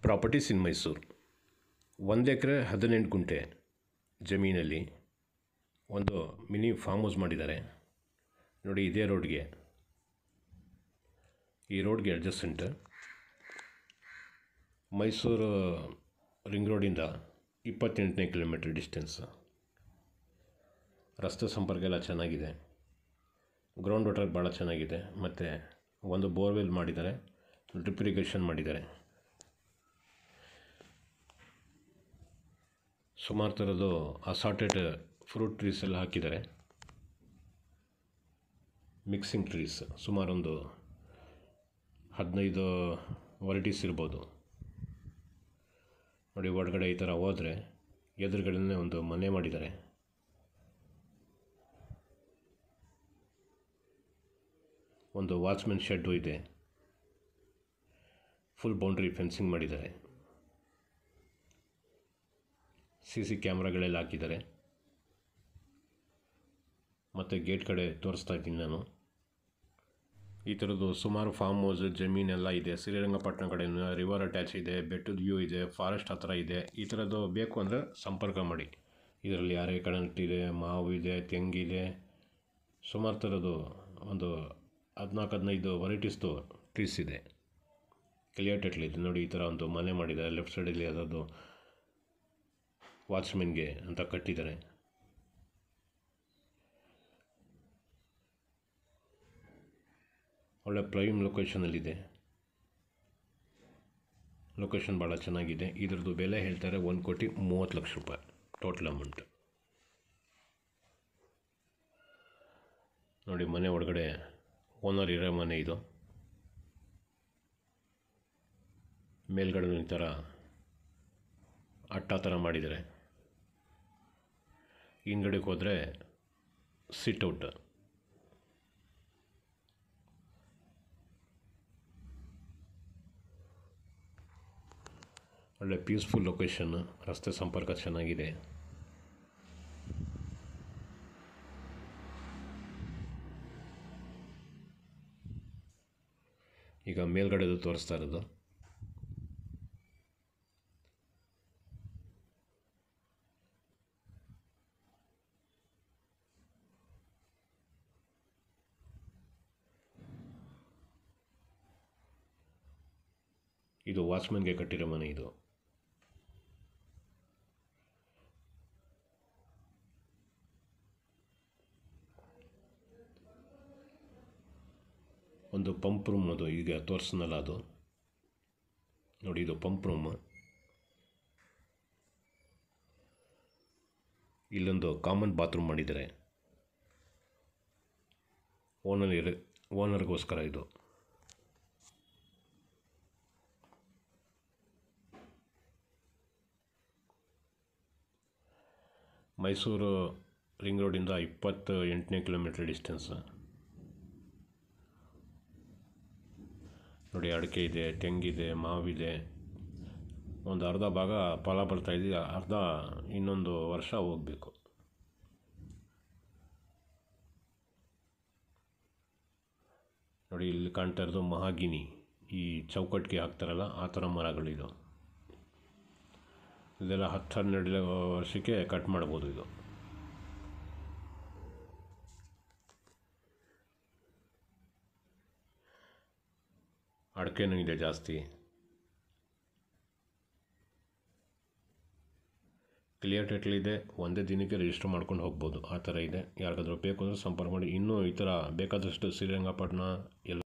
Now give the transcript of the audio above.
Properties ಇನ್ ಮೈಸೂರು. 1 ಎಕರೆ 18 ಗುಂಟೆ ಜಮೀನಲ್ಲಿ ಒಂದು ಮಿನಿ ಫಾರ್ಮ್ ಹೌಸ್ ಮಾಡಿದ್ದಾರೆ ನೋಡಿ. ಇದೇ ರೋಡ್ಗೆ, ಈ ರೋಡ್ಗೆ ಅಡ್ಜಸೆಂಟ್ ಮೈಸೂರು ರಿಂಗ್ ರೋಡಿಂದ 28ನೇ ಕಿಲೋಮೀಟರ್ ಡಿಸ್ಟೆನ್ಸ್. ರಸ್ತೆ ಸಂಪರ್ಕ ಎಲ್ಲ ಚೆನ್ನಾಗಿದೆ, ಗ್ರೌಂಡ್ ವಾಟರ್ ಭಾಳ ಚೆನ್ನಾಗಿದೆ, ಮತ್ತು ಒಂದು ಬೋರ್ವೆಲ್ ಮಾಡಿದ್ದಾರೆ, ಡ್ರಿಪ್ ಇರಿಗೇಷನ್ ಮಾಡಿದ್ದಾರೆ. ಸುಮಾರು ಥರದ್ದು ಅಸಾರ್ಟೆಡ್ ಫ್ರೂಟ್ ಟ್ರೀಸ್ ಎಲ್ಲ ಹಾಕಿದ್ದಾರೆ, ಮಿಕ್ಸಿಂಗ್ ಟ್ರೀಸ್. ಸುಮಾರೊಂದು 15 ವೆರೈಟೀಸ್ ಇರ್ಬೋದು ನೋಡಿ. ಒಳಗಡೆ ಈ ಥರ ಹೋದರೆ ಎದುರುಗಡೆನೇ ಒಂದು ಮನೆ ಮಾಡಿದ್ದಾರೆ. ಒಂದು ವಾಚ್ಮೆನ್ ಶೆಡ್ಡು ಇದೆ, ಫುಲ್ ಬೌಂಡ್ರಿ ಫೆನ್ಸಿಂಗ್ ಮಾಡಿದ್ದಾರೆ, CC ಕ್ಯಾಮ್ರಾಗಳೆಲ್ಲ ಹಾಕಿದ್ದಾರೆ. ಮತ್ತು ಗೇಟ್ ಕಡೆ ತೋರಿಸ್ತಾ ಇದ್ದೀನಿ ನಾನು. ಈ ಥರದ್ದು ಸುಮಾರು ಫಾರ್ಮ್ ಹೌಸ್ ಜಮೀನೆಲ್ಲ ಇದೆ. ಶ್ರೀರಂಗಪಟ್ಟಣ ಕಡೆ ರಿವರ್ ಅಟ್ಯಾಚ್ ಇದೆ, ಬೆಟ್ಟದ ವ್ಯೂ ಇದೆ, ಫಾರೆಸ್ಟ್ ಹತ್ರ ಇದೆ. ಈ ಥರದ್ದು ಬೇಕು ಅಂದರೆ ಸಂಪರ್ಕ ಮಾಡಿ. ಇದರಲ್ಲಿ ಅರೆಕನಟ್ ಇದೆ, ಮಾವು ಇದೆ, ತೆಂಗಿದೆ, ಸುಮಾರು ಥರದ್ದು ಒಂದು 14-15 ವೆರೈಟೀಸ್ದು ಟ್ರೀಸ್ ಇದೆ. ಕ್ಲಿಯರ್ ನೋಡಿ. ಈ ಥರ ಒಂದು ಮನೆ ಮಾಡಿದ್ದಾರೆ. ಲೆಫ್ಟ್ ಸೈಡಲ್ಲಿ ಅದರದ್ದು ವಾಚ್ಮೆನ್ಗೆ ಅಂತ ಕಟ್ಟಿದ್ದಾರೆ. ಒಳ್ಳೆ ಪ್ರೈಮ್ ಲೊಕೇಶನಲ್ಲಿದೆ. ಲೊಕೇಶನ್ ಭಾಳ ಚೆನ್ನಾಗಿದೆ. ಇದರದ್ದು ಬೆಲೆ ಹೇಳ್ತಾರೆ 1,30,00,000 ರೂಪಾಯಿ ಟೋಟಲ್ ಅಮೌಂಟ್ ನೋಡಿ. ಮನೆ ಒಳಗಡೆ ಓನರ್ ಇರೋ ಮನೆ ಇದು. ಮೇಲ್ಗಡೆ ಈ ಥರ ಅಟ್ಟ ಥರ ಮಾಡಿದ್ದಾರೆ. ಹಿಂದ್ಗಡೆಗೆ ಹೋದರೆ ಸಿಟ್ಔಟ್. ಒಳ್ಳೆ ಪೀಸ್ಫುಲ್ ಲೊಕೇಶನ್, ರಸ್ತೆ ಸಂಪರ್ಕ ಚೆನ್ನಾಗಿದೆ. ಈಗ ಮೇಲ್ಗಡೆದು ತೋರಿಸ್ತಾ ಇರೋದು. ಇದು ವಾಚ್ಮನ್ಗೆ ಕಟ್ಟಿರೋ ಮನೆ ಇದು. ಒಂದು ಪಂಪ್ ರೂಮ್, ಅದು ಈಗ ತೋರಿಸ್ನಲ್ಲ ಅದು ನೋಡಿ. ಇದು ಪಂಪ್ ರೂಮ್. ಇಲ್ಲೊಂದು ಕಾಮನ್ ಬಾತ್ರೂಮ್ ಮಾಡಿದ್ದಾರೆ ಓನರ್ಗೋಸ್ಕರ. ಇದು ಮೈಸೂರು ರಿಂಗ್ ರೋಡಿಂದ 28ನೇ ಕಿಲೋಮೀಟರ್ ಡಿಸ್ಟೆನ್ಸ್ ನೋಡಿ. ಅಡಿಕೆ ಇದೆ, ತೆಂಗಿದೆ, ಮಾವಿದೆ. ಒಂದು ಅರ್ಧ ಭಾಗ ಫಲ ಬರ್ತಾಯಿದೆ, ಅರ್ಧ ಇನ್ನೊಂದು ವರ್ಷ ಹೋಗಬೇಕು. ನೋಡಿ, ಇಲ್ಲಿ ಕಾಣ್ತಾ ಇರೋದು ಮಹಾಗಿನಿ. ಈ ಚೌಕಟ್ಟಿಗೆ ಹಾಕ್ತಾರಲ್ಲ ಆ ಥರ ಮರಗಳಿದು. ಇದೆಲ್ಲ 10-12 ವರ್ಷಕ್ಕೆ ಕಟ್ ಮಾಡ್ಬೋದು. ಇದು ಅಡಿಕೆನೂ ಇದೆ ಜಾಸ್ತಿ. ಕ್ಲಿಯರ್ ಟೈಟಲ್ ಇದೆ. ಒಂದೇ ದಿನಕ್ಕೆ ರಿಜಿಸ್ಟರ್ ಮಾಡ್ಕೊಂಡು ಹೋಗ್ಬೋದು, ಆ ಥರ ಇದೆ. ಯಾರಿಗಾದ್ರೂ ಬೇಕು ಅಂದರೆ ಸಂಪರ್ಕ ಮಾಡಿ. ಇನ್ನೂ ಈ ಥರ ಬೇಕಾದಷ್ಟು ಶ್ರೀರಂಗಪಟ್ಟಣ ಎಲ್ಲ